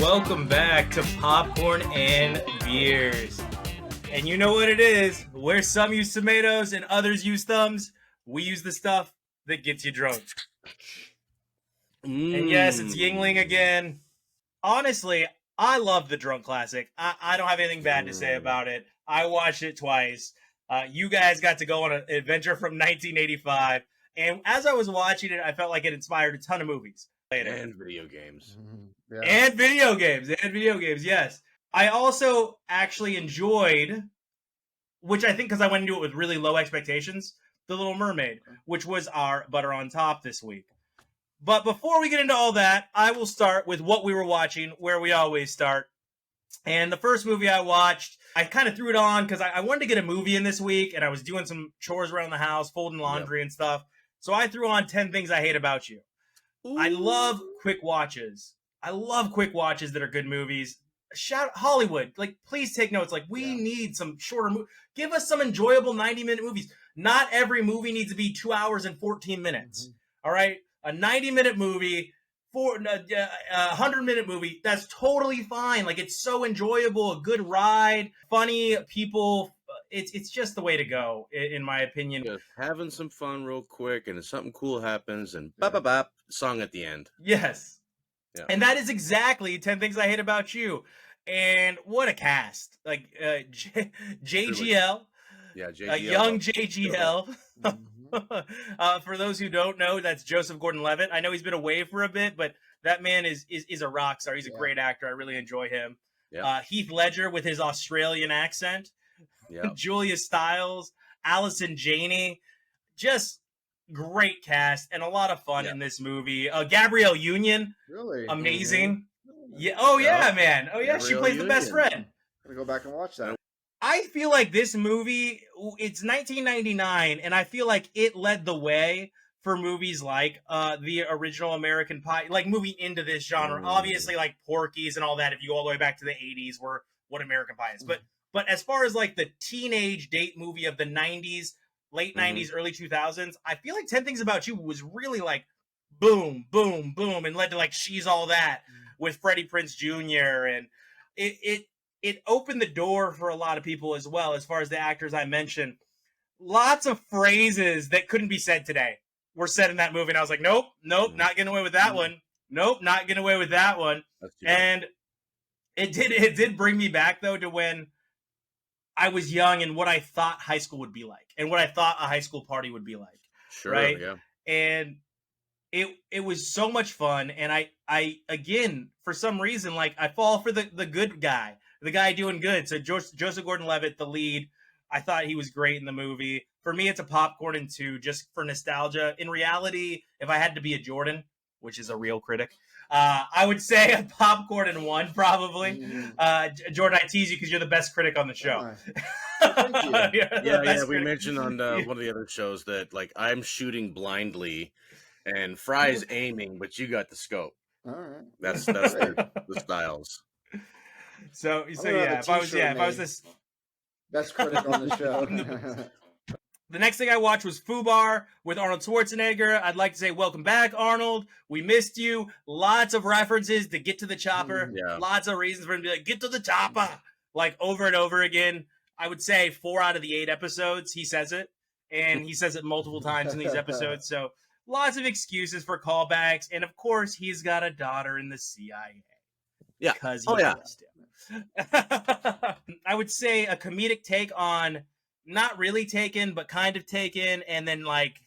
Welcome back to Popcorn and Beers. And you know what it is. Where some use tomatoes and others use thumbs, we use the stuff that gets you drunk. And yes, it's Yingling again. Honestly, I love the Drunk Classic. I don't have anything bad to say about it. I watched it twice. You guys got to go on an adventure from 1985. And as I was watching it, I felt like it inspired a ton of movies. And video games. Yeah. And video games, yes. I also actually enjoyed, which I think because I went into it with really low expectations, The Little Mermaid, which was our butter on top this week. But before we get into all that, I will start with what we were watching, where we always start. And the first movie I watched, I kind of threw it on because I wanted to get a movie in this week, and I was doing some chores around the house, folding laundry and stuff. So I threw on 10 Things I Hate About You. Ooh. I love quick watches. I love quick watches that are good movies. Shout Hollywood, like, please take notes. Like, we need some shorter movies. Give us some enjoyable 90-minute movies. Not every movie needs to be 2 hours and 14 minutes. All right? A 90-minute movie, a 100-minute movie, that's totally fine. Like, it's so enjoyable, a good ride, funny people. It's just the way to go, in my opinion. Just having some fun real quick, and if something cool happens, and bop, song at the end. Yes. Yeah. And that is exactly 10 Things I Hate About You. And what a cast. Like, JGL. Yeah, JGL. Young JGL. For those who don't know, that's Joseph Gordon-Levitt. I know he's been away for a bit, but that man is a rock star. He's a great actor. I really enjoy him. Yeah. Heath Ledger with his Australian accent. Yeah. Julia Stiles, Allison Janney. Just great cast and a lot of fun in this movie. Gabrielle Union. Really? Amazing. Yeah. Oh, yeah, man. Oh, yeah. Gabrielle she plays Union. The best friend. I'm going to go back and watch that. I feel like this movie, it's 1999, and I feel like it led the way for movies like the original American Pie, like moving into this genre. Obviously, like Porky's and all that, if you go all the way back to the 80s, were what American Pie is. But as far as like the teenage date movie of the 90s, late 90s, early 2000s, I feel like 10 Things About You was really like boom, boom, boom, and led to like She's All That with Freddie Prinze Jr. And it opened the door for a lot of people as well, as far as the actors I mentioned. Lots of phrases that couldn't be said today were said in that movie, and I was like, nope, not getting away with that one. Nope, not getting away with that one. And it did bring me back, though, to when I was young and what I thought high school would be like and what I thought a high school party would be like. Sure, right? Yeah. And it was so much fun. And I again, for some reason, like, I fall for the good guy, the guy doing good. So Joseph Gordon-Levitt, the lead, I thought he was great in the movie. For me, it's a popcorn and 2 just for nostalgia. In reality, if I had to be a Jordan, which is a real critic, I would say a popcorn and 1 probably. Jordan, I tease you because you're the best critic on the show. Thank you. yeah. We mentioned on one of the other shows that, like, I'm shooting blindly, and Fry's aiming, but you got the scope. All right, that's the styles. So yeah, if I was this best critic on the show. The next thing I watched was Fubar with Arnold Schwarzenegger. I'd like to say welcome back, Arnold. We missed you. Lots of references to get to the chopper. Lots of reasons for him to be like, get to the chopper, like over and over again. I would say 4 out of the 8 episodes he says it, and he says it multiple times in these episodes. So lots of excuses for callbacks, and of course he's got a daughter in the CIA. Yeah, because he lost him. I would say a comedic take on. Not really Taken, but kind of Taken, and then like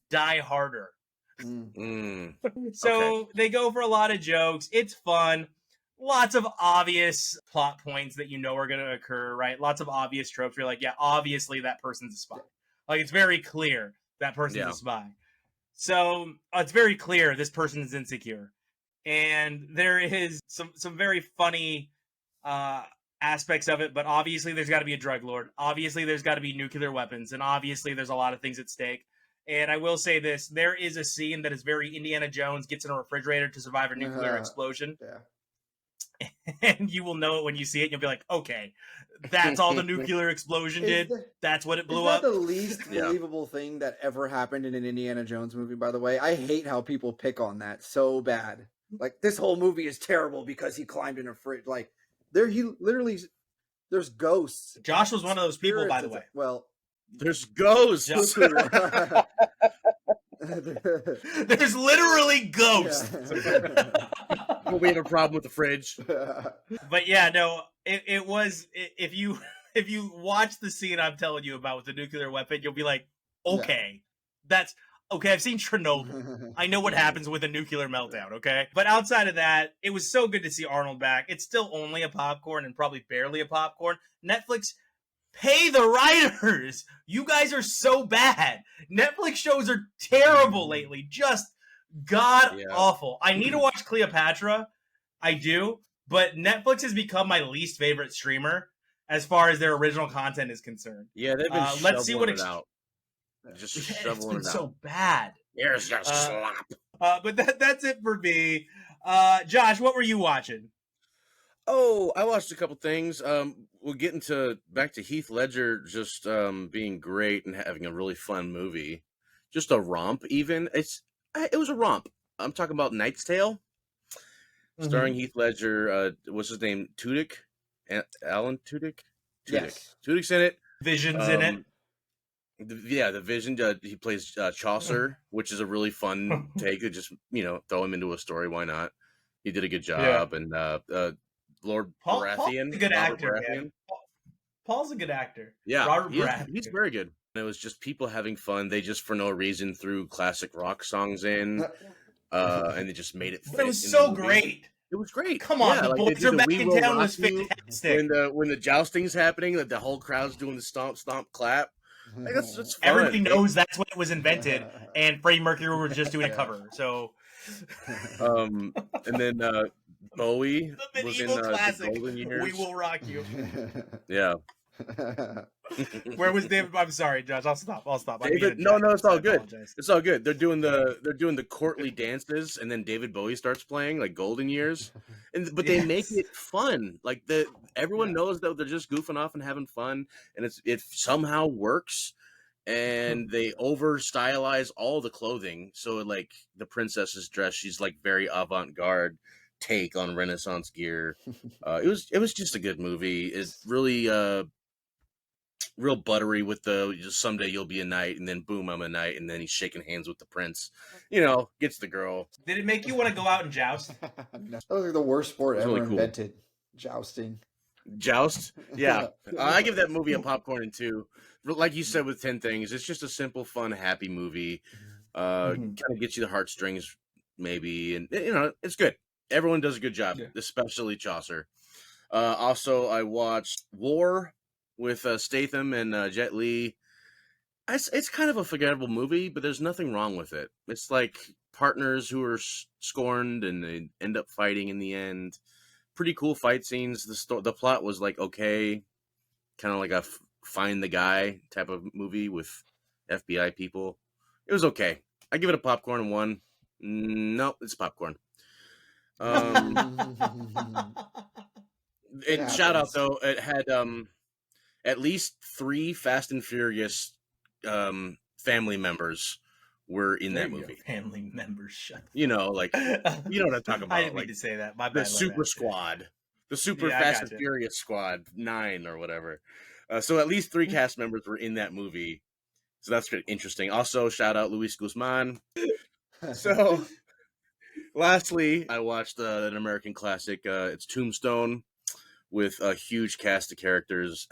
Die Harder. So they go for a lot of jokes. It's fun. Lots of obvious plot points that you know are going to occur, right? Lots of obvious tropes. You're like, yeah, obviously that person's a spy. Like, it's very clear that person's a spy. So it's very clear this person is insecure. And there is some very funny aspects of it, but obviously there's got to be a drug lord. Obviously there's got to be nuclear weapons, and obviously there's a lot of things at stake. And I will say this, there is a scene that is very Indiana Jones gets in a refrigerator to survive a nuclear explosion. And you will know it when you see it, and you'll be like, okay, that's all the nuclear explosion did. That's what it blew up. Is that the least believable thing that ever happened in an Indiana Jones movie, by the way? I hate how people pick on that so bad. Like this whole movie is terrible because he climbed in a fridge. Like he literally there's ghosts. Josh was one of those people, by the way. Well, there's ghosts. There's literally ghosts. Well, we have a problem with the fridge. But yeah, no, it was, if you watch the scene I'm telling you about with the nuclear weapon, you'll be like, okay, that's okay. I've seen Chernobyl. I know what happens with a nuclear meltdown. Okay, but outside of that, it was so good to see Arnold back. It's still only a popcorn and probably barely a popcorn. Netflix, pay the writers. You guys are so bad. Netflix shows are terrible lately. Just god awful. I need to watch Cleopatra. I do, but Netflix has become my least favorite streamer as far as their original content is concerned. Yeah, they've been let's see what it out. Just shoveling it's been it out. So bad. Here's your slop. But that's it for me. Josh, what were you watching? Oh, I watched a couple things. We'll get back to Heath Ledger just being great and having a really fun movie. Just a romp, even. It was a romp. I'm talking about Knight's Tale, starring Heath Ledger. What's his name? Tudyk? Alan Tudyk? Yes. Tudyk's in it. Vision's in it. The Vision. He plays Chaucer, which is a really fun take. To just throw him into a story. Why not? He did a good job, and Lord Baratheon. Paul's a good actor. Man. Paul's a good actor. Yeah, Robert Baratheon. He's very good. It was just people having fun. They just, for no reason, threw classic rock songs in, and they just made it fit. But it was so great. It was great. Come on, the boys are back in town was fantastic. When the jousting's happening, that the whole crowd's doing the stomp, stomp, clap. Like, that's fun. Everybody knows that's when it was invented, and Freddie Mercury was just doing a cover. So, and then Bowie the was in classic, the Golden Years. We Will Rock You. Yeah. Where was David? I'm sorry, Josh. I'll stop. David, no, it's all good. It's all good. They're doing the courtly dances, and then David Bowie starts playing like Golden Years, but they make it fun. Like everyone knows that they're just goofing off and having fun, and it somehow works. And they over stylize all the clothing, so like the princess's dress, she's like very avant-garde take on Renaissance gear. It was just a good movie. It's really real buttery with just someday you'll be a knight, and then boom, I'm a knight, and then he's shaking hands with the prince. Gets the girl. Did it make you want to go out and joust? No. That was like the worst sport ever really cool. invented. Jousting. Joust? Yeah. I give that movie a popcorn and 2. Like you said with 10 Things, it's just a simple, fun, happy movie. Kind of gets you the heartstrings, maybe, and it's good. Everyone does a good job, especially Chaucer. Also, I watched War with Statham and Jet Li. It's kind of a forgettable movie, but there's nothing wrong with it. It's like partners who are scorned and they end up fighting in the end. Pretty cool fight scenes. The plot was like okay, kind of like a find the guy type of movie with FBI people. It was okay. I give it a popcorn and 1. No, it's popcorn. Shout out though, it had at least 3 Fast and Furious family members were in that movie. Family members, shut. Like you know what I'm talking about. I didn't mean to say that. My bad. The Super Squad, the Super Fast and Furious Squad 9 or whatever. So at least 3 cast members were in that movie. So that's pretty interesting. Also, shout out Luis Guzman. So, lastly, I watched an American classic. It's Tombstone with a huge cast of characters.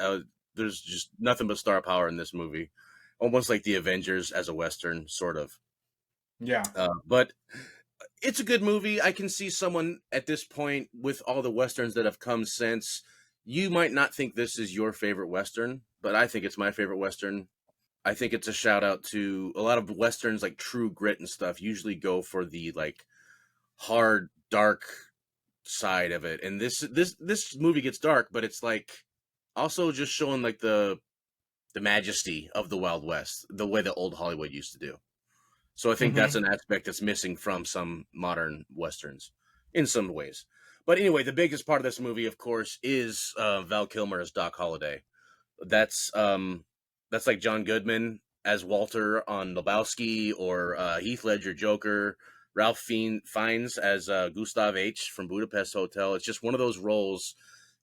There's just nothing but star power in this movie. Almost like the Avengers as a Western, sort of. Yeah. But it's a good movie. I can see someone at this point with all the Westerns that have come since. You might not think this is your favorite Western, but I think it's my favorite Western. I think it's a shout out to a lot of Westerns, like True Grit and stuff, usually go for the like hard, dark side of it. And this movie gets dark, but it's like also just showing like the majesty of the Wild West, the way that old Hollywood used to do. So I think that's an aspect that's missing from some modern Westerns in some ways. But anyway, the biggest part of this movie, of course, is Val Kilmer as Doc Holliday. That's like John Goodman as Walter on Lebowski, or Heath Ledger Joker, Ralph Fiennes as Gustav H. from Budapest Hotel. It's just one of those roles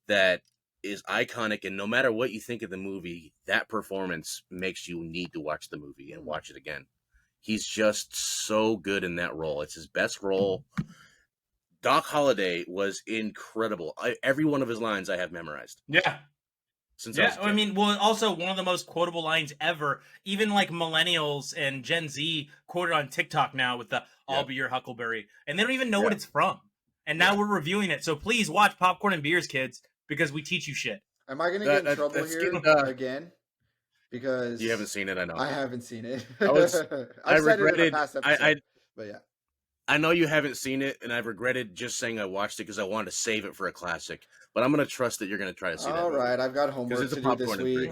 that is iconic, and no matter what you think of the movie, that performance makes you need to watch the movie and watch it again. He's just so good in that role. It's his best role. Doc Holliday was incredible. Every one of his lines I have memorized. Yeah. Since I was a kid. I mean, well, also one of the most quotable lines ever. Even like millennials and Gen Z quote it on TikTok now with the "I'll be your Huckleberry," and they don't even know what it's from. And now we're reviewing it. So please watch Popcorn and Beers, kids, because we teach you shit. Am I gonna get in trouble here again? Because you haven't seen it, I know. I haven't seen it. I regretted. But yeah. I know you haven't seen it, and I've regretted just saying I watched it because I wanted to save it for a classic. But I'm going to trust that you're going to try to see that. All right, I've got homework to do this week.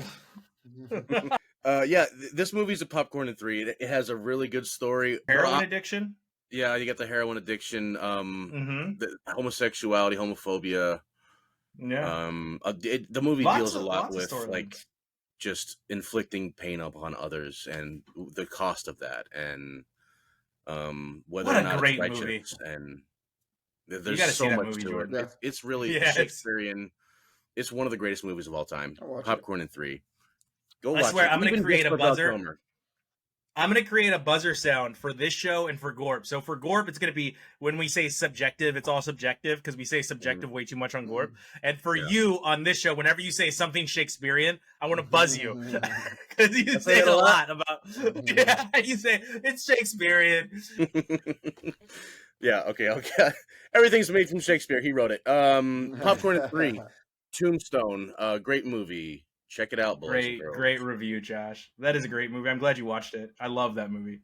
This movie's a popcorn in 3. It has a really good story. Heroin addiction? Yeah, you got the heroin addiction, the homosexuality, homophobia. Yeah. The movie deals a lot with like just inflicting pain upon others and the cost of that, and whether or not it's righteous movie. And there's so much to it. Yeah. It's really Shakespearean. It's one of the greatest movies of all time. Popcorn in 3. Go watch it. I swear, I'm going to create a buzzer. I'm going to create a buzzer sound for this show and for Gorp. So for Gorp, it's going to be when we say subjective, it's all subjective because we say subjective way too much on Gorp. And for you on this show, whenever you say something Shakespearean, I want to buzz you because you say it a lot about. You say it's Shakespearean. Okay. Everything's made from Shakespeare. He wrote it. Popcorn in 3, Tombstone, great movie. Check it out, boys. Great review, Josh. That is a great movie. I'm glad you watched it. I love that movie.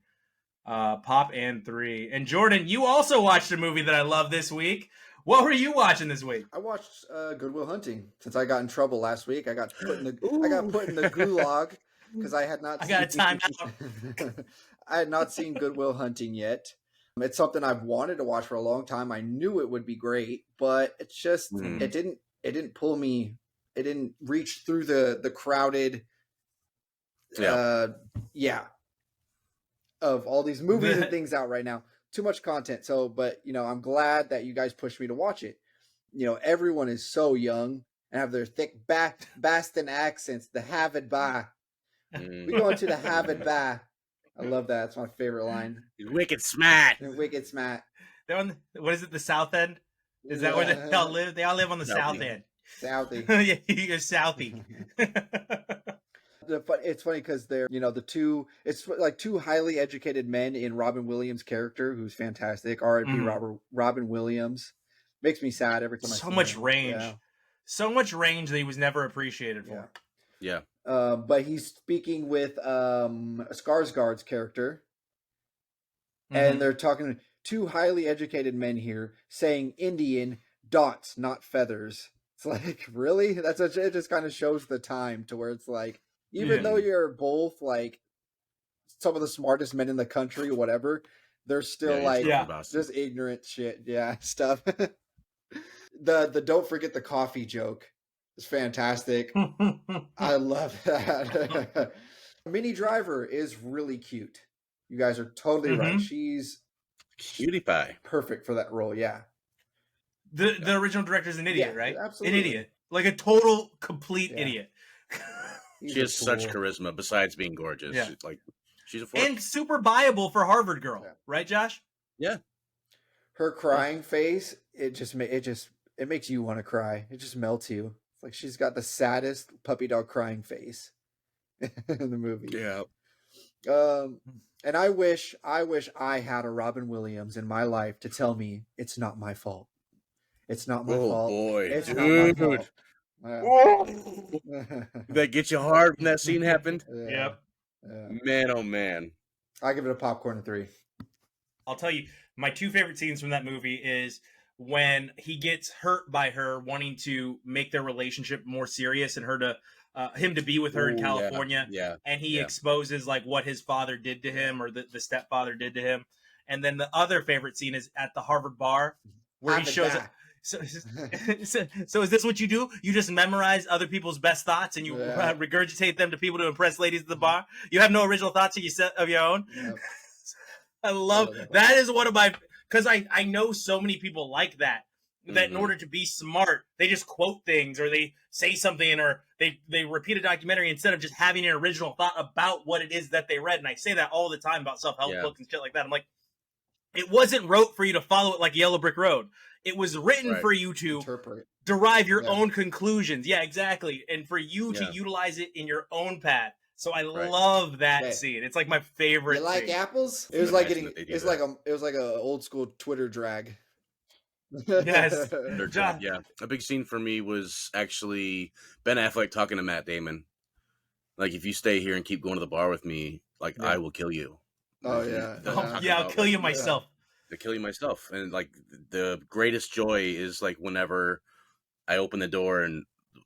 Pop and 3. And Jordan, you also watched a movie that I love this week. What were you watching this week? I watched Good Will Hunting. Since I got in trouble last week, I got put in the gulag because I had not. I got a timeout. I had not seen Good Will Hunting yet. It's something I've wanted to watch for a long time. I knew it would be great, but it's just it didn't pull me. It didn't reach through the crowded, of all these movies and things out right now. Too much content. So, but I'm glad that you guys pushed me to watch it. Everyone is so young and have their thick Boston accents. The Harvard Bar. We go into the Harvard Bar. I love that. It's my favorite line. Wicked smart. Wicked smart. They're on what is it? The South End? Is that where they all live? They all live on the South End. Southie. Yeah, you're Southie. But it's funny because they're, it's like two highly educated men in Robin Williams' character, who's fantastic. R.I.P. Robin Williams. Makes me sad every time I see so much range. Yeah. So much range that he was never appreciated for. Yeah. But he's speaking with Skarsgård's character. And they're talking to two highly educated men here saying Indian dots, not feathers. It's like, really? It just kind of shows the time to where it's like, even though you're both like some of the smartest men in the country, whatever, they're still just ignorant shit. Yeah, stuff. The don't forget the coffee joke is fantastic. I love that. Minnie Driver is really cute. You guys are totally right. She's cutie pie. Perfect for that role, yeah. The original director's an idiot, right? Absolutely. An idiot. Like a total, complete idiot. She has such charisma besides being gorgeous. Yeah. She's a force. And super viable for Harvard Girl, right, Josh? Yeah. Her crying face, it makes you want to cry. It just melts you. It's like she's got the saddest puppy dog crying face in the movie. Yeah. And I wish I had a Robin Williams in my life to tell me it's not my fault. It's not my fault. Oh boy, it's not my fault. That get you hard when that scene happened. Yep. Man, oh man. I give it a popcorn 3. I'll tell you, my 2 favorite scenes from that movie is when he gets hurt by her wanting to make their relationship more serious and him to be with her in California. Yeah. And he exposes like what his father did to him or the stepfather did to him. And then the other favorite scene is at the Harvard bar where he shows up. So is this what you do? You just memorize other people's best thoughts and you regurgitate them to people to impress ladies at the bar? You have no original thoughts of your own? Yep. I love that. Is one of my because I know so many people like that in order to be smart, they just quote things or they say something or they repeat a documentary instead of just having an original thought about what it is that they read. And I say that all the time about self-help books and shit like that. I'm like, it wasn't wrote for you to follow it like Yellow Brick Road. It was written for you to derive your own conclusions. Yeah, exactly. And for you to utilize it in your own path. So I love that scene. It's like my favorite. You like scene. apples? It was like a old school Twitter drag. Yes. Yeah. A big scene for me was actually Ben Affleck talking to Matt Damon. Like, if you stay here and keep going to the bar with me, like, I will kill you. Oh, yeah. I'll kill you myself. To kill you myself. And, like, the greatest joy is, like, whenever I open the door and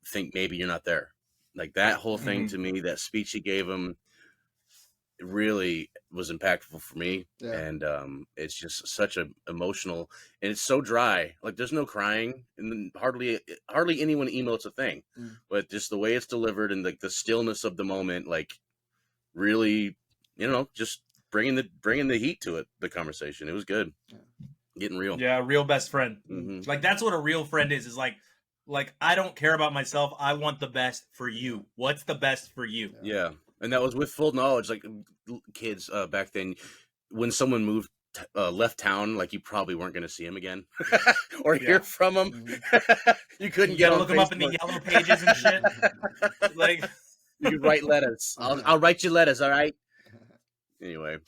think maybe you're not there. Like, that whole thing to me, that speech he gave him, it really was impactful for me. Yeah. And it's just such a emotional, and it's so dry. Like, there's no crying, and hardly anyone emotes a thing. But just the way it's delivered and like the stillness of the moment, like, really, just bringing the heat to it. The conversation, it was good. Getting real. Yeah, real best friend. Like, that's what a real friend is like I don't care about myself. I want the best for you. What's the best for you? Yeah. And that was with full knowledge, like, kids back then, when someone left town, like, you probably weren't going to see him again or hear from him. You couldn't get look him up in the yellow pages and shit. Like, you could write letters. I'll write you letters. All right. Anyway.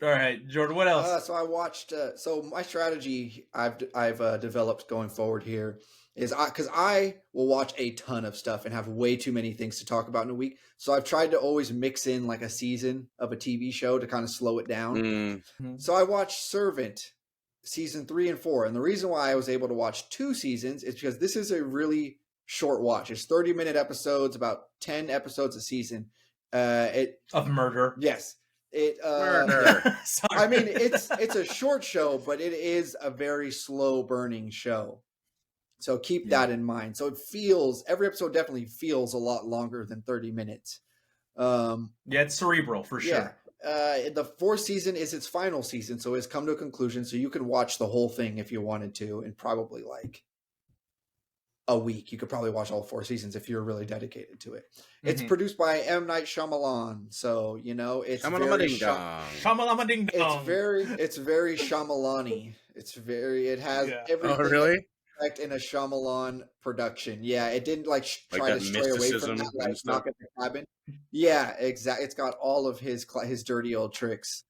All right, Jordan. What else? So I watched. So my strategy I've developed going forward here is because I will watch a ton of stuff and have way too many things to talk about in a week. So I've tried to always mix in like a season of a TV show to kind of slow it down. So I watched Servant season 3 and 4. And the reason why I was able to watch 2 seasons is because this is a really short watch. It's 30-minute episodes, about 10 episodes a season. Of murder. Yes. Murder. I mean, it's a short show, but it is a very slow burning show. So keep that in mind. So every episode definitely feels a lot longer than 30 minutes. It's cerebral for sure. The 4th season is its final season, so it's come to a conclusion. So you could watch the whole thing if you wanted to, in probably like a week. You could probably watch all 4 seasons if you're really dedicated to it. It's produced by M. Night Shyamalan, so it's very It's very Shyamalan-y. It has everything. Oh, really? In a Shyamalan production. Yeah, it didn't try to stray away from that, like Knock at the Cabin. Yeah, exactly. It's got all of his dirty old tricks.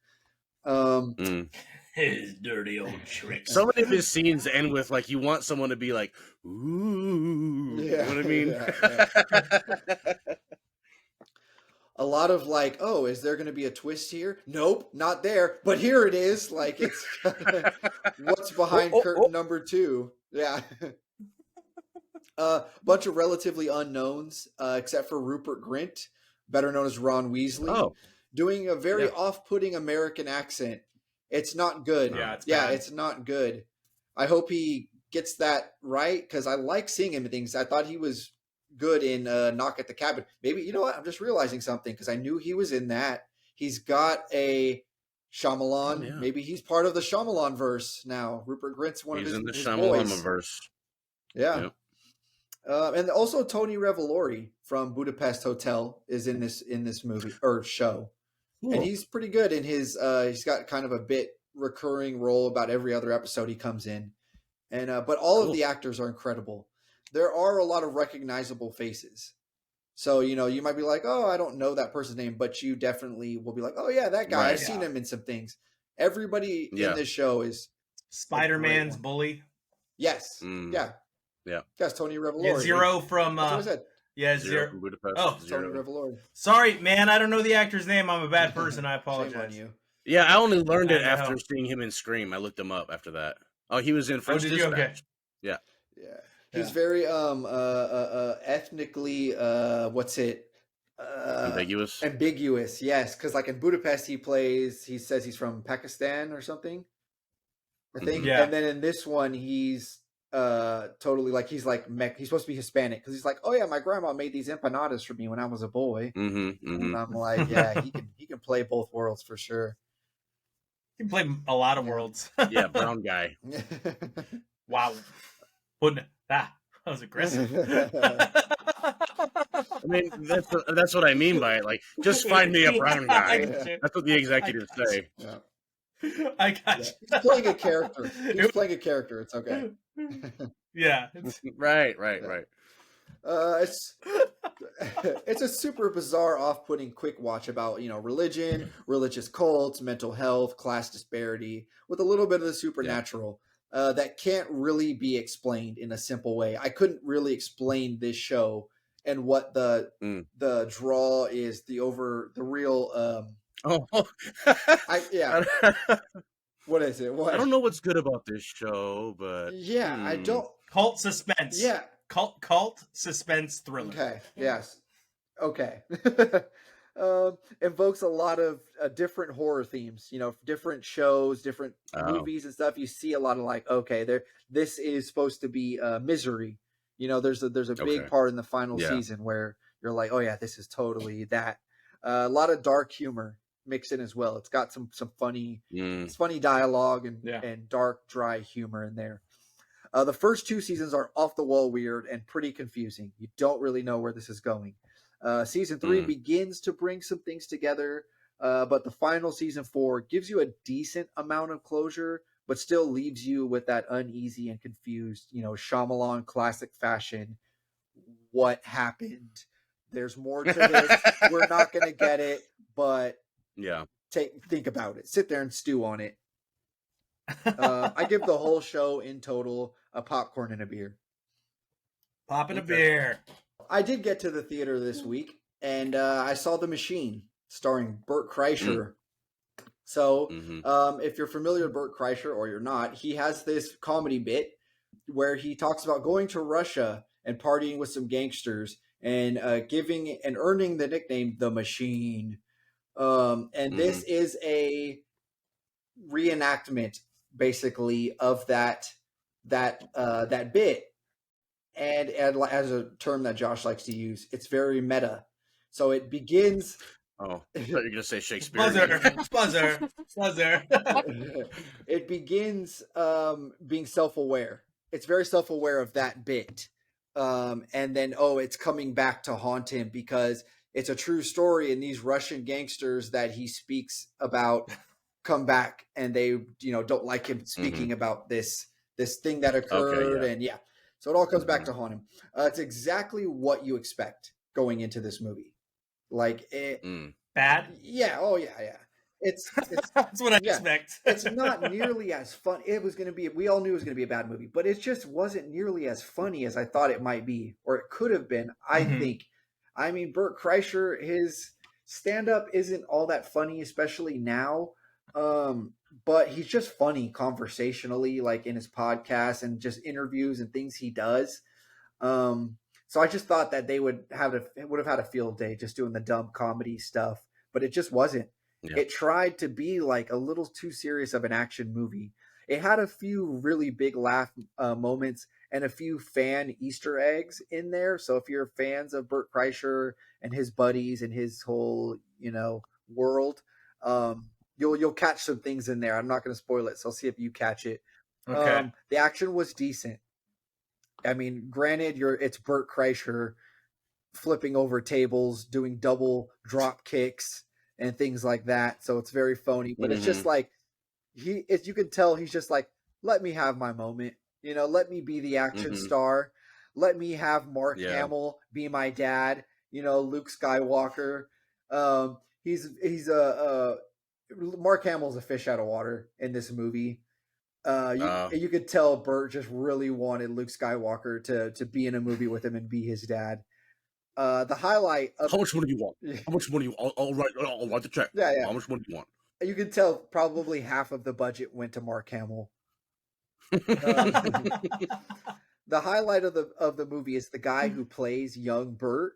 His dirty old tricks. So many of his scenes end with like you want someone to be like, ooh. You know what I mean? A lot of like, oh, is there going to be a twist here? Nope, not there. But here it is. Like, it's what's behind curtain number 2. Yeah. Bunch of relatively unknowns, except for Rupert Grint, better known as Ron Weasley, doing a very off-putting American accent. It's not good. It's not good. I hope he gets that right, because I like seeing him in things. I thought he was good in Knock at the Cabin. Maybe, you know what? I'm just realizing something, because I knew he was in that. He's got a Shyamalan. Oh, yeah. Maybe he's part of the Shyamalan verse now. Rupert Grint's one of his boys. He's in the Shyamalan verse. Yeah. Yep. And also Tony Revolori from Budapest Hotel is in this movie or show. Cool. And he's pretty good in his he's got kind of a bit recurring role about every other episode he comes in. And but all of the actors are incredible. There are a lot of recognizable faces. So, you might be like, oh, I don't know that person's name, but you definitely will be like, oh, yeah, that guy. Right, I've seen him in some things. Everybody in this show is Spider-Man's bully. Yes. Yeah. That's Tony Revolori. Yeah, Zero from... That's what I said. Yeah, Zero. Tony Revolori. Sorry, man. I don't know the actor's name. I'm a bad person. I apologize. Shame on you. Yeah, I only learned it after seeing him in Scream. I looked him up after that. Oh, he was in French Dispatch. Okay. Yeah. Yeah. He's very ethnically ambiguous, yes, because like in Budapest he says he's from Pakistan or something, I think. And then in this one he's totally like he's supposed to be Hispanic, because he's like, oh yeah, my grandma made these empanadas for me when I was a boy. And I'm like, yeah, he can play both worlds for sure. You can play a lot of Yeah. worlds. Yeah, brown guy. Wow. That was aggressive. I mean, that's what I mean by it. Like, just find me a brown guy. Yeah. That's what the executives say. Yeah. I got Yeah. you. He's playing a character. He's playing a character. It's okay. Yeah. Right. Yeah. It's a super bizarre, off-putting quick watch about religion, religious cults, mental health, class disparity, with a little bit of the supernatural that can't really be explained in a simple way. I couldn't really explain this show and what the draw is, the real. Oh, Yeah. What is it? What? I don't know what's good about this show, but Yeah, I don't. Cult suspense. Yeah. Cult suspense thriller. Okay. Yes. Okay. Invokes a lot of different horror themes. Different shows, different movies and stuff. You see a lot of like, okay, this is supposed to be Misery. There's a big part in the final season where you're like, oh yeah, this is totally that. A lot of dark humor mixed in as well. It's got some funny, it's funny dialogue and dark, dry humor in there. The first 2 seasons are off the wall weird and pretty confusing. You don't really know where this is going. Season 3 begins to bring some things together, but the final season 4 gives you a decent amount of closure, but still leaves you with that uneasy and confused, Shyamalan classic fashion. What happened? There's more to this. We're not going to get it, but think about it. Sit there and stew on it. I give the whole show in total a popcorn and a beer. Popping a beer. I did get to the theater this week, and I saw The Machine, starring Bert Kreischer. So, if you're familiar with Bert Kreischer or you're not, he has this comedy bit where he talks about going to Russia and partying with some gangsters and giving and earning the nickname The Machine. And this is a reenactment, basically, of that bit. And as a term that Josh likes to use, it's very meta. So it begins. Oh, I thought you were going to say Shakespeare. Buzzer. It begins being self-aware. It's very self-aware of that bit. And then, it's coming back to haunt him because it's a true story. And these Russian gangsters that he speaks about come back and they, don't like him speaking about this thing that occurred. Okay, And so it all comes back to haunt him. It's exactly what you expect going into this movie. Like it, bad? Yeah. Oh yeah. It's that's what I expect. It's not nearly as fun. It was going to be. We all knew it was going to be a bad movie, but it just wasn't nearly as funny as I thought it might be, or it could have been. I think. I mean, Bert Kreischer, his stand-up isn't all that funny, especially now. But he's just funny conversationally, like in his podcast and just interviews and things he does. So I just thought that they would have had a field day just doing the dumb comedy stuff, but it just wasn't. Yeah. It tried to be like a little too serious of an action movie. It had a few really big laugh moments and a few fan Easter eggs in there. So if you're fans of Bert Kreischer and his buddies and his whole, world, you'll catch some things in there. I'm not going to spoil it, so I'll see if you catch it. Okay. The action was decent. I mean, granted, it's Bert Kreischer flipping over tables, doing double drop kicks and things like that. So it's very phony, but it's just like you can tell he's just like, let me have my moment. Let me be the action star. Let me have Mark Hamill be my dad. Luke Skywalker. He's Mark Hamill's a fish out of water in this movie. You could tell Bert just really wanted Luke Skywalker to be in a movie with him and be his dad. The highlight of how much money do you want? How much money? I'll write the check. Yeah. How much money do you want? You can tell probably half of the budget went to Mark Hamill. The highlight of the movie is the guy who plays young Bert,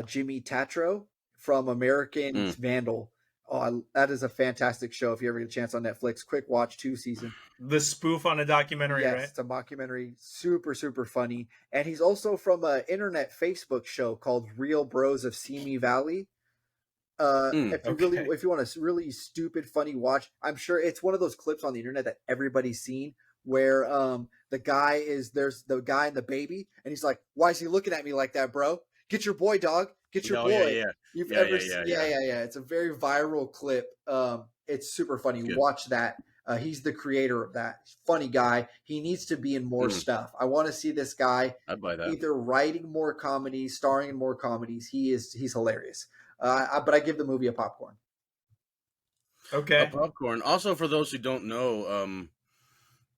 Jimmy Tatro from American Vandal. Oh, that is a fantastic show. If you ever get a chance on Netflix, quick watch 2 seasons. The spoof on a documentary, right? Yes, it's a mockumentary. Super, super funny. And he's also from an internet Facebook show called Real Bros of Simi Valley. Okay. If you want a really stupid funny watch, I'm sure it's one of those clips on the internet that everybody's seen where there's the guy and the baby, and he's like, "Why is he looking at me like that, bro? Get your boy, dog. Get your Oh yeah, boy." yeah, You've yeah, ever yeah, seen? yeah, Yeah, yeah. yeah, yeah. It's a very viral clip. It's super funny. It's good. Watch that. He's the creator of that. Funny guy. He needs to be in more stuff. I want to see this guy I'd buy that. either writing more comedies, starring in more comedies. He's hilarious. But I give the movie a popcorn. Okay. Popcorn. Also, for those who don't know,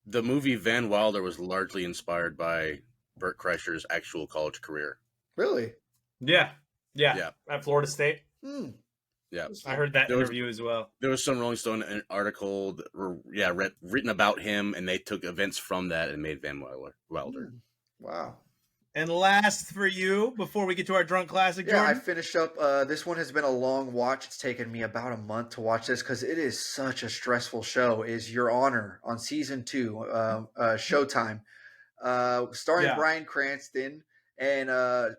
the movie Van Wilder was largely inspired by Burt Kreischer's actual college career. Really? Yeah. Yeah. At Florida State. Hmm. Yeah. I heard that interview as well. There was some Rolling Stone article that written about him, and they took events from that and made Van Wilder. Wow. And last for you, before we get to our drunk classic, Yeah, I Jordan? finished up. This one has been a long watch. It's taken me about a month to watch this because it is such a stressful show. Is Your Honor on season 2, Showtime, starring Bryan Cranston and a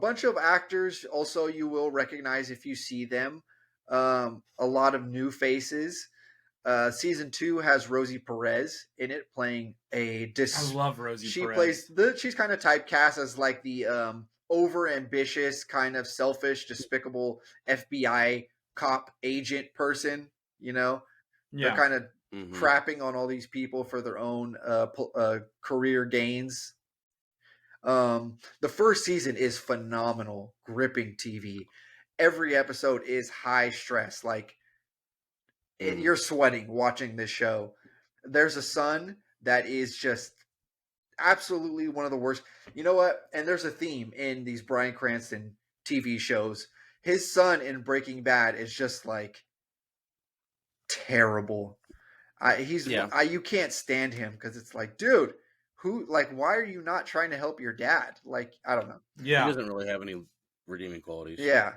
bunch of actors. Also, you will recognize if you see them. A lot of new faces. Season 2 has Rosie Perez in it playing I love Rosie Perez. She's kind of typecast as like the over ambitious, kind of selfish, despicable FBI cop agent person. They're kind of crapping on all these people for their own career gains. The first season is phenomenal, gripping TV. Every episode is high stress, like you're sweating watching this show. There's a son that is just absolutely one of the worst. You know what? And there's a theme in these Bryan Cranston TV shows. His son in Breaking Bad is just like terrible. You can't stand him because it's like, dude, why are you not trying to help your dad? Like, I don't know. Yeah. He doesn't really have any redeeming qualities. Yeah.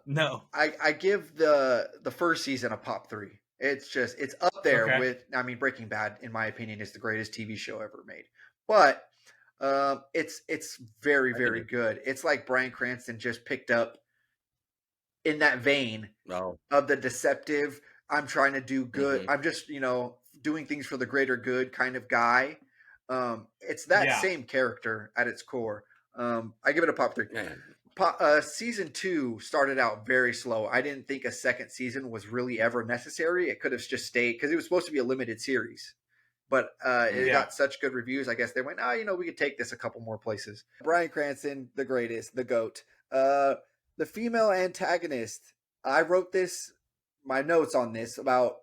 No. I give the first season a pop 3. It's up there with, Breaking Bad, in my opinion, is the greatest TV show ever made. But it's very, very good. It's like Bryan Cranston just picked up in that vein of the deceptive, I'm trying to do good. I'm just, doing things for the greater good kind of guy. It's that same character at its core. I give it a pop 3. Season 2 started out very slow. I didn't think a second season was really ever necessary. It could have just stayed because it was supposed to be a limited series. But it got such good reviews. I guess they went, we could take this a couple more places. Bryan Cranston, the greatest, the GOAT. The female antagonist. I wrote my notes on this about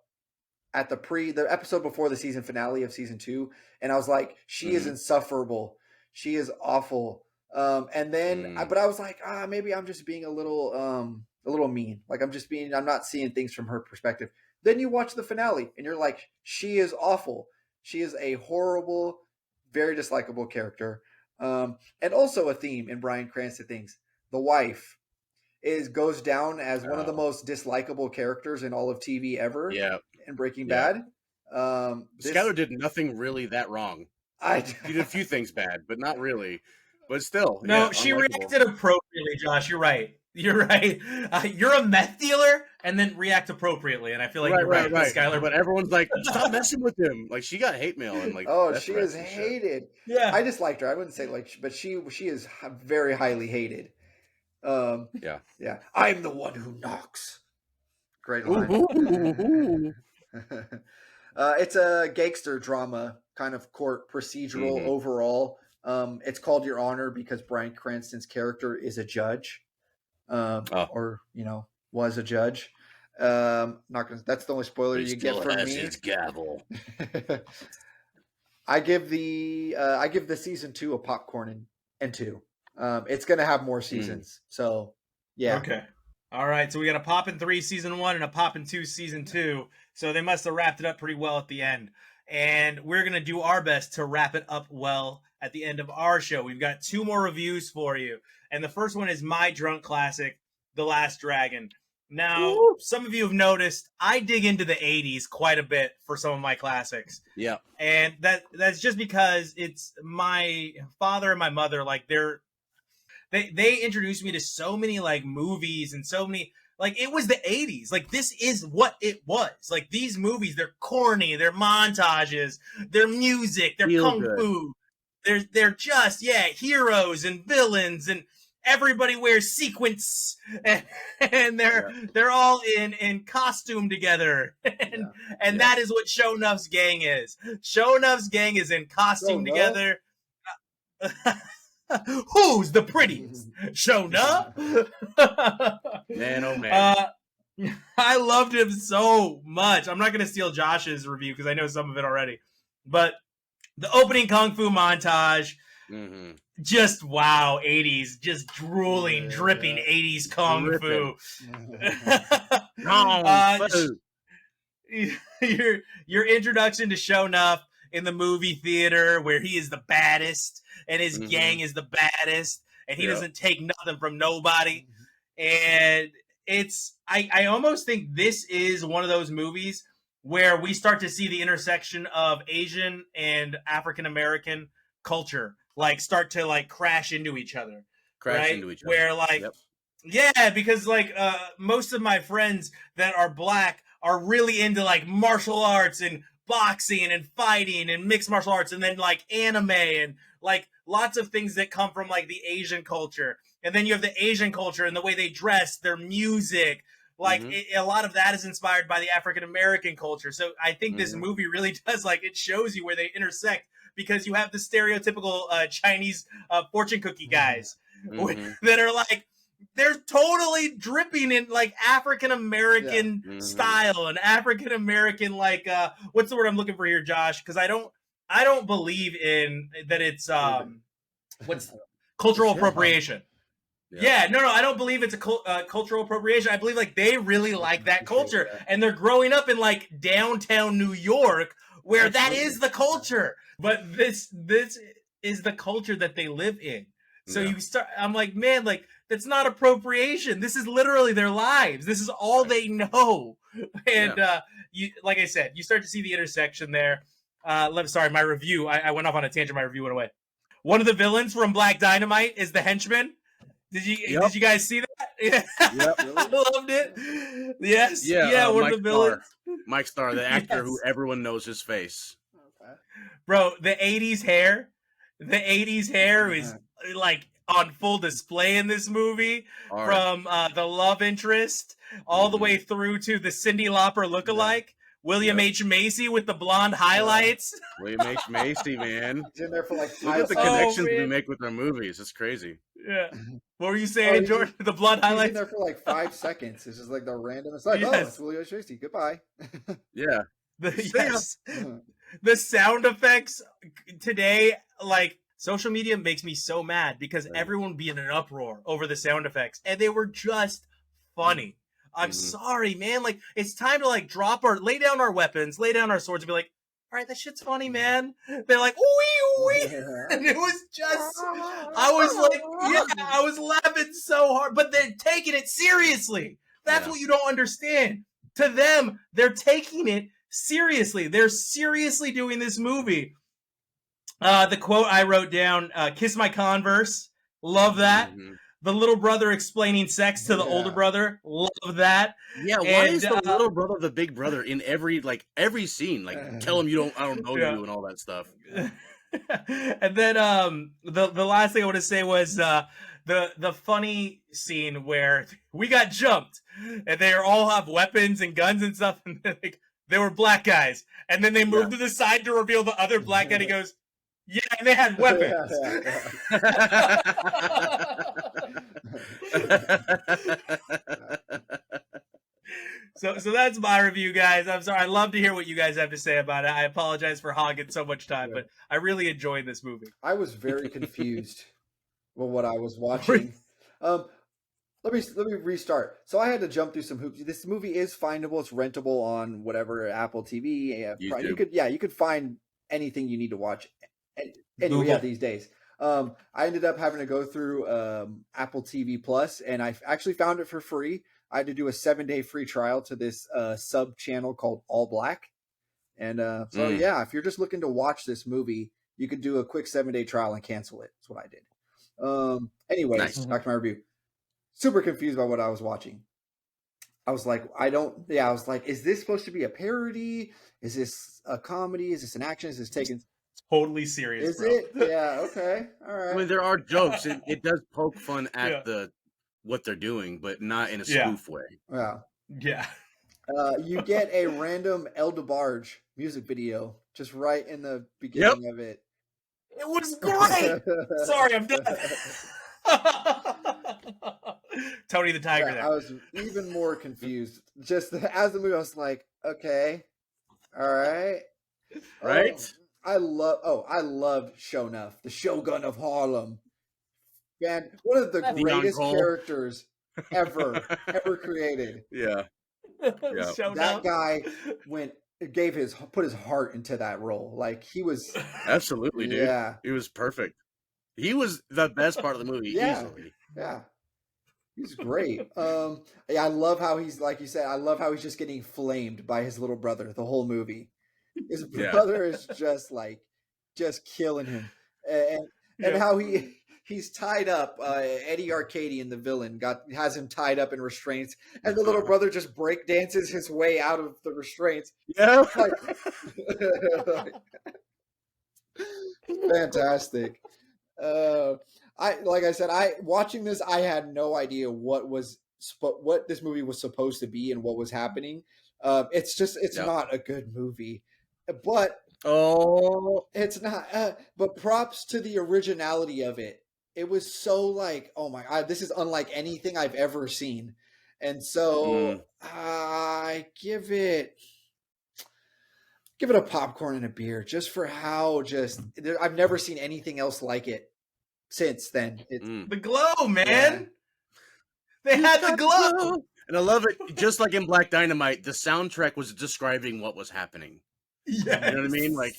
at the episode before the season finale of season 2, and I was like, she is insufferable. She is awful. And then, but I was like, maybe I'm just being a little mean. Like I'm not seeing things from her perspective. Then you watch the finale and you're like, she is awful. She is a horrible, very dislikable character. And also a theme in Bryan Cranston things. The wife goes down as one of the most dislikable characters in all of TV ever. Yeah. In Breaking Bad. Skyler did nothing really that wrong. He did a few things bad, but not really. But still, no, she reacted appropriately, Josh. You're right. You're a meth dealer, and then react appropriately. And I feel like you're right, Skyler. But everyone's like, stop messing with him. Like she got hate mail and like. She is hated. Yeah, I disliked her. I wouldn't say but she is very highly hated. Yeah. I'm the one who knocks. Great line. It's a gangster drama, kind of court procedural overall. It's called Your Honor because Bryan Cranston's character is a judge, or was a judge. Not gonna. That's the only spoiler you get from me. His gavel. I give the season 2 a popcorn and 2. It's gonna have more seasons, so yeah. Okay. All right, so we got a pop in 3 season 1 and a pop in 2 season 2. So they must have wrapped it up pretty well at the end. And we're going to do our best to wrap it up well at the end of our show. We've got 2 more reviews for you. And the first one is my drunk classic, The Last Dragon. Now, some of you have noticed I dig into the 80s quite a bit for some of my classics. Yeah. And that's just because it's my father and my mother, like they introduced me to so many like movies and so many Like, it was the 80s. Like, this is what it was. Like, these movies, they're corny, they're montages, they're music, they're Feel kung good. fu. They're just, heroes and villains, and everybody wears sequins, and they're all in costume together. And that is what Show Nuff's gang is. Show Nuff's gang is in costume together. Who's the prettiest? Show Nuff? Man, oh man. I loved him so much. I'm not going to steal Josh's review because I know some of it already. But the opening Kung Fu montage, just wow, 80s, just drooling, dripping 80s Kung Fu. Your introduction to Show Nuff in the movie theater, where he is the baddest and his gang is the baddest, and he doesn't take nothing from nobody. And I almost think this is one of those movies where we start to see the intersection of Asian and African American culture like start to like crash into each other. Where like because like most of my friends that are black are really into like martial arts and boxing and fighting and mixed martial arts, and then like anime and like lots of things that come from like the Asian culture. And then you have the Asian culture and the way they dress, their music. Like a lot of that is inspired by the African American culture. So I think this movie really does, like, it shows you where they intersect, because you have the stereotypical Chinese fortune cookie guys that are like, they're totally dripping in like African American style and African American like what's the word I'm looking for here, Josh? Because I don't believe in that it's what's cultural appropriation. I don't believe it's a cultural appropriation. I believe like they really like that culture, and they're growing up in like downtown New York, where that is the culture. But this is the culture that they live in. So I'm like, man, like, that's not appropriation. This is literally their lives. This is all they know. And you, like I said, you start to see the intersection there. Sorry, my review. I went off on a tangent. My review went away. One of the villains from Black Dynamite is the henchman. Did you guys see that? Yeah. I loved it. Yes. One of the villains. Mike Starr, the actor who everyone knows his face. Bro, the 80s hair. The 80s hair is like on full display in this movie, from the love interest all the way through to the Cyndi Lauper lookalike. William H. Macy with the blonde highlights. William H. Macy, man. He's in there for like 5 Look at the connections we make with our movies. It's crazy. Yeah. What were you saying, George? The blonde highlights? He's in there for like 5 seconds. It's just like the random. It's like, it's William H. Macy. Goodbye. Yeah. The sound effects today, like, social media makes me so mad because everyone would be in an uproar over the sound effects, and they were just funny. I'm sorry, man. Like, it's time to like lay down our weapons, lay down our swords, and be like, all right, that shit's funny, man. They're like, wee, and it was just, I was laughing so hard, but they're taking it seriously. That's what you don't understand. To them, they're taking it seriously. They're seriously doing this movie. The quote I wrote down, kiss my Converse. Love that. The little brother explaining sex to the older brother. Love that. Yeah, why is the little brother the big brother in every scene? Like, tell him I don't know you and all that stuff. And then the last thing I want to say was the funny scene where we got jumped and they all have weapons and guns and stuff, and they were black guys, and then they moved to the side to reveal the other black guy, and he goes, yeah, and they had weapons. So that's my review, guys. I'm sorry. I love to hear what you guys have to say about it. I apologize for hogging so much time, but I really enjoyed this movie. I was very confused with what I was watching. Let me restart. So I had to jump through some hoops. This movie is findable. It's rentable on whatever, Apple TV. You could find anything you need to watch. Anyway, these days. I ended up having to go through Apple TV Plus, and I actually found it for free. I had to do a 7-day free trial to this sub channel called All Black. And if you're just looking to watch this movie, you could do a quick 7-day trial and cancel it. That's what I did. Anyways, back to my review. Super confused by what I was watching. I was like, I was like, is this supposed to be a parody? Is this a comedy? Is this an action? Is this taken? Totally serious, Is bro. it? Yeah. Okay. All I right. mean, there are jokes. It does poke fun at Yeah. what they're doing, but not in a Yeah. spoof way. Yeah. Yeah. You get a random El DeBarge music video just right in the beginning of it. It was great. Sorry, I'm done. Tony the Tiger. Yeah, There. I was even more confused. Just as the movie, I was like, okay, all right, Right? I love Shonuff, the Shogun of Harlem. Man, one of the Leon greatest Cole. characters ever created. Yeah. Yeah. That guy put his heart into that role. Like he was Absolutely, dude. Yeah. He was perfect. He was the best part of the movie, Yeah. easily. Yeah. He's great. Yeah, I love how he's, like you said, I love how he's just getting flamed by his little brother the whole movie. His Yeah. brother is just killing him. And how he's tied up. Eddie Arcadian, the villain, has him tied up in restraints, and the little brother just break dances his way out of the restraints. Yeah. Fantastic. Like I said, watching this, I had no idea what this movie was supposed to be and what was happening. It's not a good movie, but it's not. But props to the originality of it. It was so like, oh my God, this is unlike anything I've ever seen, and so I give it a popcorn and a beer just for how I've never seen anything else like it since then. The glow, man. They had the glow. And I love it. Just like in Black Dynamite, the soundtrack was describing what was happening. Yes. You know what I mean? Like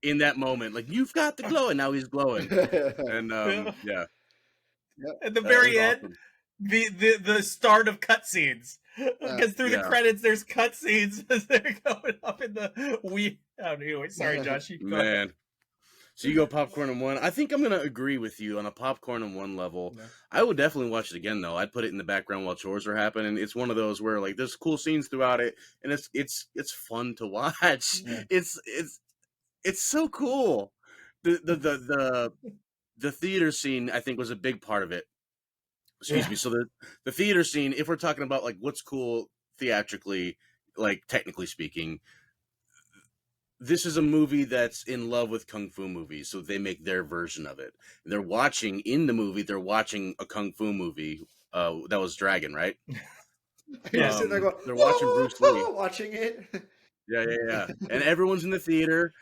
in that moment, like you've got the glow, and now he's glowing. And yeah. At the very end, awesome. the start of cutscenes. Because through the credits, there's cutscenes as they're going up in the anyway, sorry, Josh. Man. So you go popcorn and one. I think I'm gonna agree with you on a popcorn and one level. Yeah. I would definitely watch it again though. I'd put it in the background while chores are happening. It's one of those where like there's cool scenes throughout it, and it's fun to watch. Yeah. It's so cool. The theater scene I think was a big part of it. Excuse me. So the theater scene, if we're talking about like what's cool theatrically, like technically speaking, this is a movie that's in love with kung fu movies, so they make their version of it. They're watching they're watching a kung fu movie. That was Dragon, right? Yeah, they're watching Bruce Lee, watching it. Yeah. And everyone's in the theater.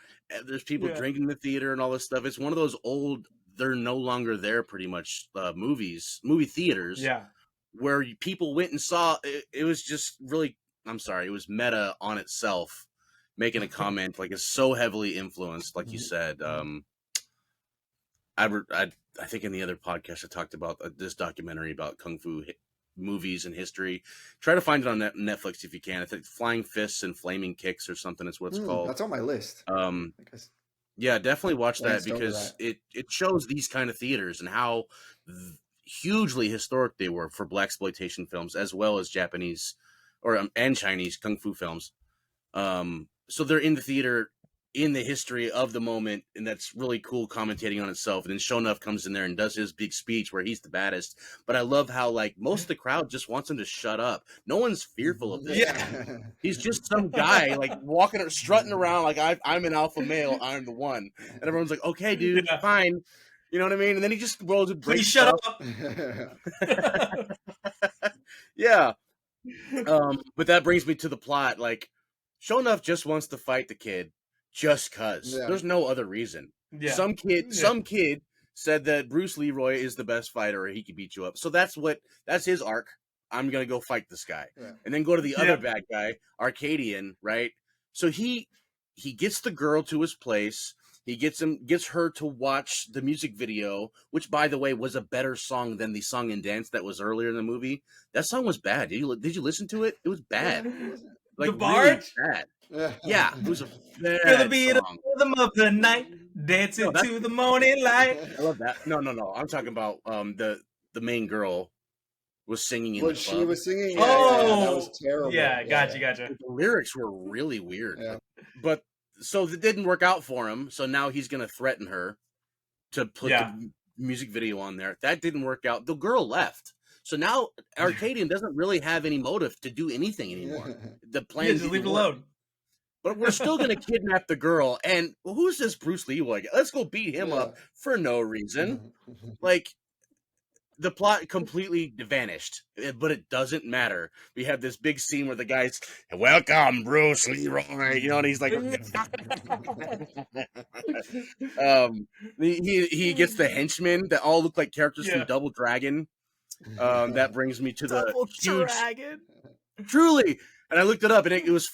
There's people drinking in the theater and all this stuff. It's one of those old. They're no longer there, pretty much. Movie theaters. Yeah, where people went and saw. It was just really. I'm sorry. It was meta on itself. Making a comment like it's so heavily influenced, like you said. I think in the other podcast I talked about this documentary about kung fu movies and history. Try to find it on Netflix if you can. I think Flying Fists and Flaming Kicks or something is what it's called. That's on my list. Yeah, definitely watch that because it shows these kind of theaters and how hugely historic they were for blaxploitation films as well as Japanese and Chinese kung fu films. So they're in the theater in the history of the moment, and that's really cool commentating on itself. And then Shonuff comes in there and does his big speech where he's the baddest. But I love how like most of the crowd just wants him to shut up. No one's fearful of this. Yeah. He's just some guy like walking or strutting around like I'm an alpha male, I'm the one. And everyone's like, okay, dude, fine. You know what I mean? And then he just rolls and breaks. Please shut up. Yeah. But that brings me to the plot. Like, Shonuff just wants to fight the kid just cause. Yeah. There's no other reason. Yeah. Some kid said that Bruce Leroy is the best fighter or he could beat you up. So that's his arc. I'm gonna go fight this guy. Yeah. And then go to the other bad guy, Arcadian, right? So he gets the girl to his place. He gets her to watch the music video, which by the way was a better song than the song and dance that was earlier in the movie. That song was bad. Did you listen to it? It was bad. Like, the barge? Really bad. Yeah, it was a bad Feel the beat song. Rhythm of the night, dancing to the morning light. I love that. No. I'm talking about the main girl. was singing in When the she club. was singing, Oh, that was terrible. Yeah, gotcha. The lyrics were really weird. Yeah. But so it didn't work out for him. So now he's going to threaten her to put the music video on there. That didn't work out. The girl left. So now Arcadian doesn't really have any motive to do anything anymore. The plan just leave it alone. But we're still going to kidnap the girl. And who's this Bruce Lee? Like, let's go beat him up for no reason. Like, the plot completely vanished, but it doesn't matter. We have this big scene where the guy's, welcome, Bruce Leroy, you know, and he's like, he gets the henchmen that all look like characters from Double Dragon. That brings me to the huge Dragon. Truly. And I looked it up, and it was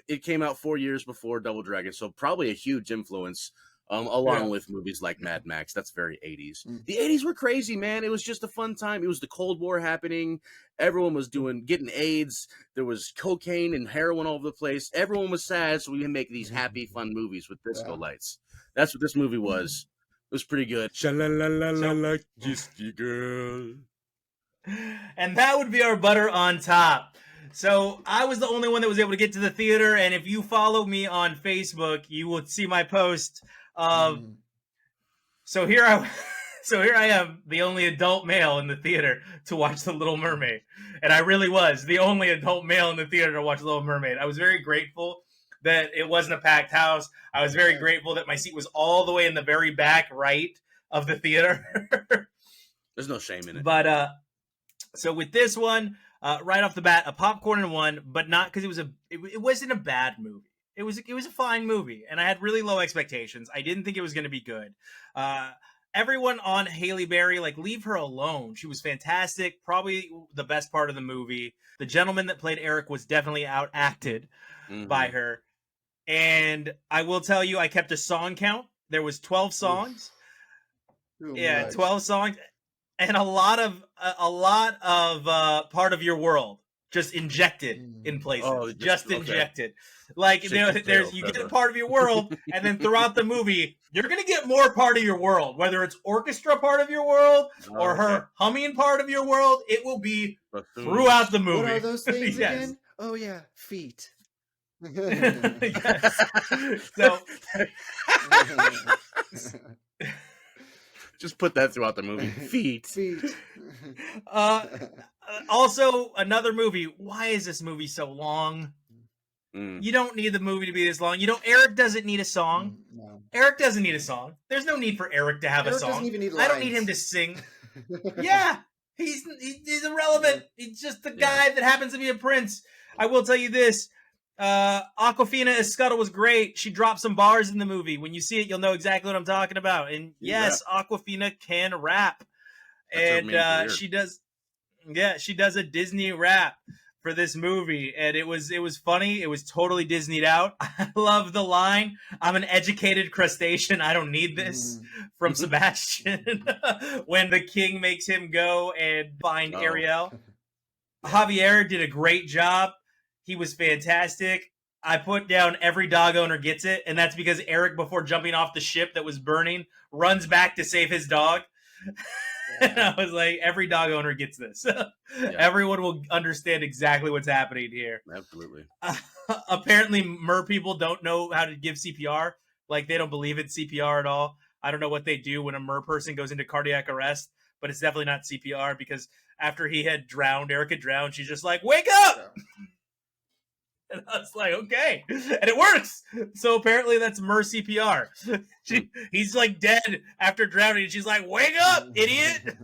it came out 4 years before Double Dragon, so probably a huge influence. Along with movies like Mad Max. That's very 80s. The 80s were crazy, man. It was just a fun time. It was the Cold War happening. Everyone was getting AIDS. There was cocaine and heroin all over the place. Everyone was sad, so we can make these happy, fun movies with disco lights. That's what this movie was. It was pretty good. Sha-la-la-la-la, Disky Girl. And that would be our butter on top. So I was the only one that was able to get to the theater, and if you follow me on Facebook, you will see my post of. So here I am, the only adult male in the theater to watch The Little Mermaid, and I really was the only adult male in the theater to watch Little Mermaid. I was very grateful that it wasn't a packed house. I was very grateful that my seat was all the way in the very back right of the theater. There's no shame in it. But so with this one. Right off the bat, a popcorn one, but not because it wasn't a bad movie. It was a fine movie, and I had really low expectations. I didn't think it was going to be good. Everyone on Halle Berry, like, leave her alone. She was fantastic, probably the best part of the movie. The gentleman that played Eric was definitely outacted by her. And I will tell you, I kept a song count. There was 12 songs. 12 songs. And a lot of Part of Your World just injected in places, just injected. Like, you get a Part of Your World, and then throughout the movie, you're gonna get more Part of Your World, whether it's orchestra Part of Your World or her humming Part of Your World. It will be throughout the movie. What are those things again? Oh yeah, feet. Yes. So. Just put that throughout the movie. Feet. Also, another movie. Why is this movie so long? You don't need the movie to be this long. Eric doesn't need a song. No. Eric doesn't need a song. There's no need for Eric to have a song. Doesn't even need I don't need him to sing. Yeah, he's irrelevant. He's just the guy that happens to be a prince. I will tell you this. Awkwafina as Scuttle was great. She dropped some bars in the movie. When you see it, you'll know exactly what I'm talking about. And yes, Awkwafina can rap. And she does a Disney rap for this movie. And it was funny. It was totally Disneyed out. I love the line, "I'm an educated crustacean. I don't need this," from Sebastian when the king makes him go and find Ariel. Javier did a great job. He was fantastic. I put down every dog owner gets it, and that's because Eric, before jumping off the ship that was burning, runs back to save his dog. And I was like, every dog owner gets this. Everyone will understand exactly what's happening here. Absolutely. Apparently, mer people don't know how to give CPR. Like, they don't believe in CPR at all. I don't know what they do when a mer person goes into cardiac arrest, but it's definitely not CPR, because after Eric had drowned, she's just like, "Wake up!" And I was like, okay. And it works. So apparently that's mer CPR. He's like dead after drowning. And she's like, "Wake up, idiot."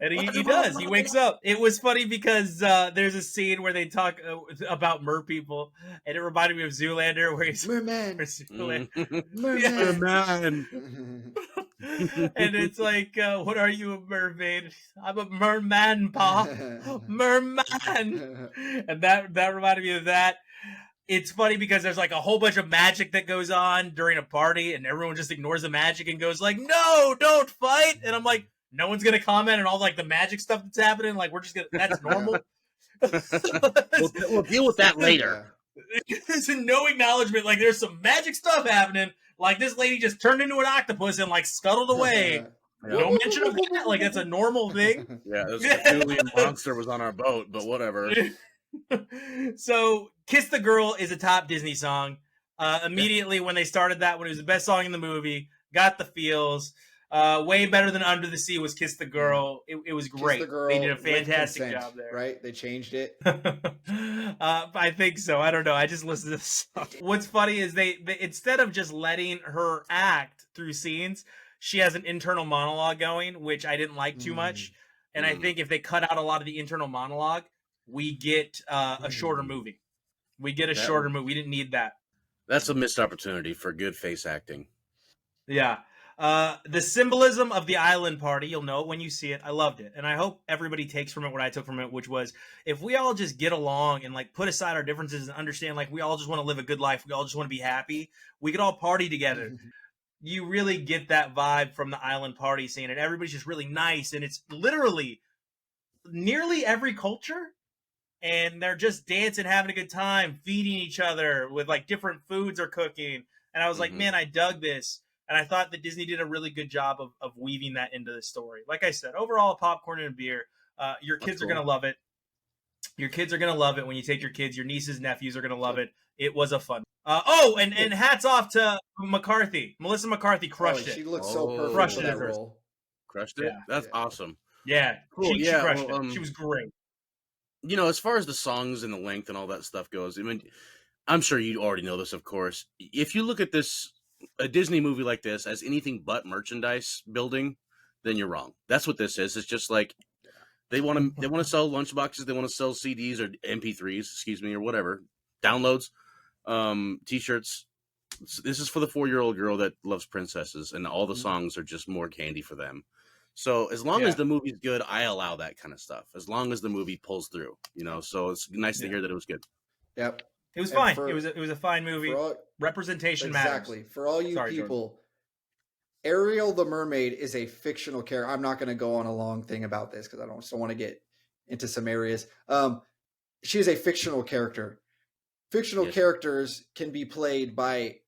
And he does. He wakes up. It was funny because there's a scene where they talk about mer people. And it reminded me of Zoolander, where he's... Merman. Merman. And it's like, what are you, a mermaid? I'm a merman, pa. Merman. And that reminded me of that. It's funny because there's like a whole bunch of magic that goes on during a party, and everyone just ignores the magic and goes like, "No, don't fight." And I'm like, no one's gonna comment on all like the magic stuff that's happening. Like, we're just gonna, that's normal. We'll deal with that later. There's no acknowledgement. Like, there's some magic stuff happening. Like, this lady just turned into an octopus and like scuttled away. Yeah. No mention of that. Like, that's a normal thing. Yeah, this Cthulhu monster was on our boat, but whatever. So, Kiss the Girl is a top Disney song. Immediately when they started that, when it was the best song in the movie, got the feels. Way better than Under the Sea was Kiss the Girl. It was great. Kiss the Girl They did a with fantastic consent, job there. right? They changed it. I think so. I don't know. I just listened to this song. What's funny is they instead of just letting her act through scenes, she has an internal monologue going, which I didn't like too much. And I think if they cut out a lot of the internal monologue, we get a shorter movie. We get a shorter movie. We didn't need that. That's a missed opportunity for good face acting. Yeah. The symbolism of the island party, you'll know it when you see it. I loved it. And I hope everybody takes from it what I took from it, which was if we all just get along and like put aside our differences and understand like we all just want to live a good life, we all just want to be happy, we could all party together. You really get that vibe from the island party scene, and everybody's just really nice, and it's literally nearly every culture, and they're just dancing, having a good time, feeding each other with like different foods are cooking. And I was like, man, I dug this. And I thought that Disney did a really good job of weaving that into the story. Like I said, overall, popcorn and a beer. Your kids are going to love it. Your kids are going to love it when you take your kids. Your nieces, nephews are going to love it. It was a fun. And hats off to McCarthy. Melissa McCarthy crushed it. She looked so perfect Crushed for it that at first. role. Crushed it? Yeah. That's awesome. Yeah. Cool. She crushed it. She was great. You know, as far as the songs and the length and all that stuff goes, I mean, I'm sure you already know this, of course. If you look at this, a Disney movie like this as anything but merchandise building, then you're wrong. That's what this is. It's just like they want to sell lunchboxes, they want to sell CDs or MP3s, excuse me, or whatever, downloads, T-shirts. This is for the 4-year-old girl that loves princesses, and all the songs are just more candy for them. So as long as the movie's good, I allow that kind of stuff. As long as the movie pulls through, you know. So it's nice to hear that it was good. Yep. It was fine. It was a fine movie. Representation matters. Exactly. For all you people, Ariel the Mermaid is a fictional character. I'm not going to go on a long thing about this because I don't want to get into some areas. She is a fictional character. Fictional characters can be played by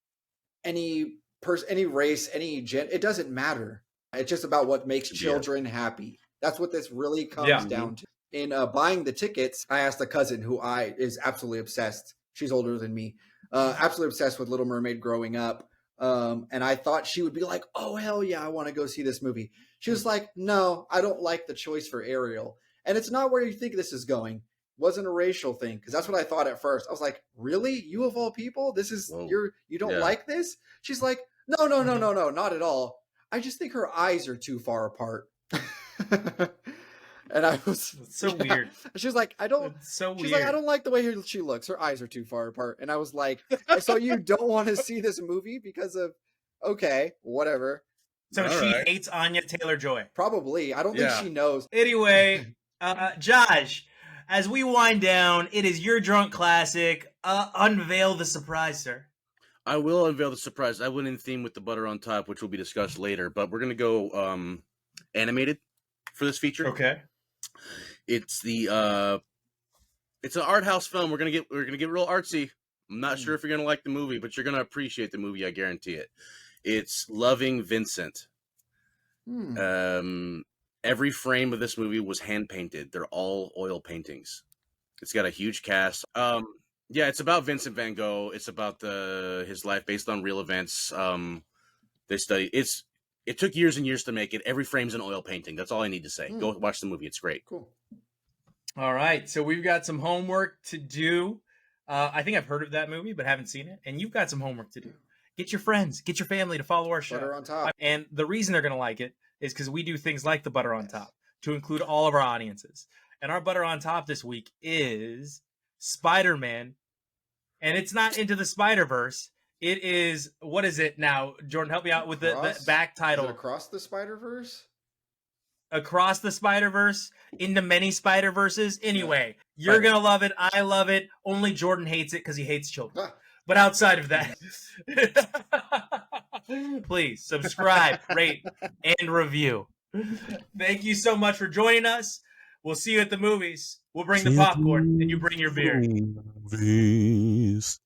any person, any race, any gender. It doesn't matter. It's just about what makes children happy. That's what this really comes down to. In buying the tickets, I asked a cousin who is absolutely obsessed. She's older than me. Absolutely obsessed with Little Mermaid growing up. And I thought she would be like, oh, hell yeah, I want to go see this movie. She was like, no, I don't like the choice for Ariel. And it's not where you think this is going. It wasn't a racial thing, because that's what I thought at first. I was like, really? You of all people? This is you don't like this? She's like, no, not at all. I just think her eyes are too far apart. And I was so weird. She was like, I don't. It's so she's weird. like, I don't like the way she looks. Her eyes are too far apart. And I was like, so you don't want to see this movie because of? Okay, whatever. So she hates Anya Taylor-Joy. Probably. I don't think she knows. Anyway, Josh, as we wind down, it is your drunk classic. Unveil the surprise, sir. I will unveil the surprise. I went in theme with the butter on top, which will be discussed later, but we're gonna go animated for this feature. Okay. It's the it's an art house film. We're gonna get real artsy. I'm not sure if you're gonna like the movie, but you're gonna appreciate the movie. I guarantee it. It's Loving Vincent. Every frame of this movie was hand painted. They're all oil paintings. It's got a huge cast. Yeah, it's about Vincent van Gogh. It's about his life based on real events. They study. It took years and years to make it. Every frame's an oil painting. That's all I need to say. Go watch the movie. It's great. Cool. All right, so we've got some homework to do. I think I've heard of that movie, but haven't seen it. And you've got some homework to do. Get your friends, get your family to follow our show. Butter on top. And the reason they're going to like it is because we do things like the butter on top to include all of our audiences. And our butter on top this week is Spider-Man. And it's not Into the Spider-Verse. It is, what is it now? Jordan, help me out with the back title. Is it Across the Spider-Verse? Across the Spider-Verse, into many Spider-Verses. Anyway, you're going to love it. I love it. Only Jordan hates it because he hates children. But outside of that, please subscribe, rate, and review. Thank you so much for joining us. We'll see you at the movies. We'll bring the popcorn, and you bring your beer. Movies.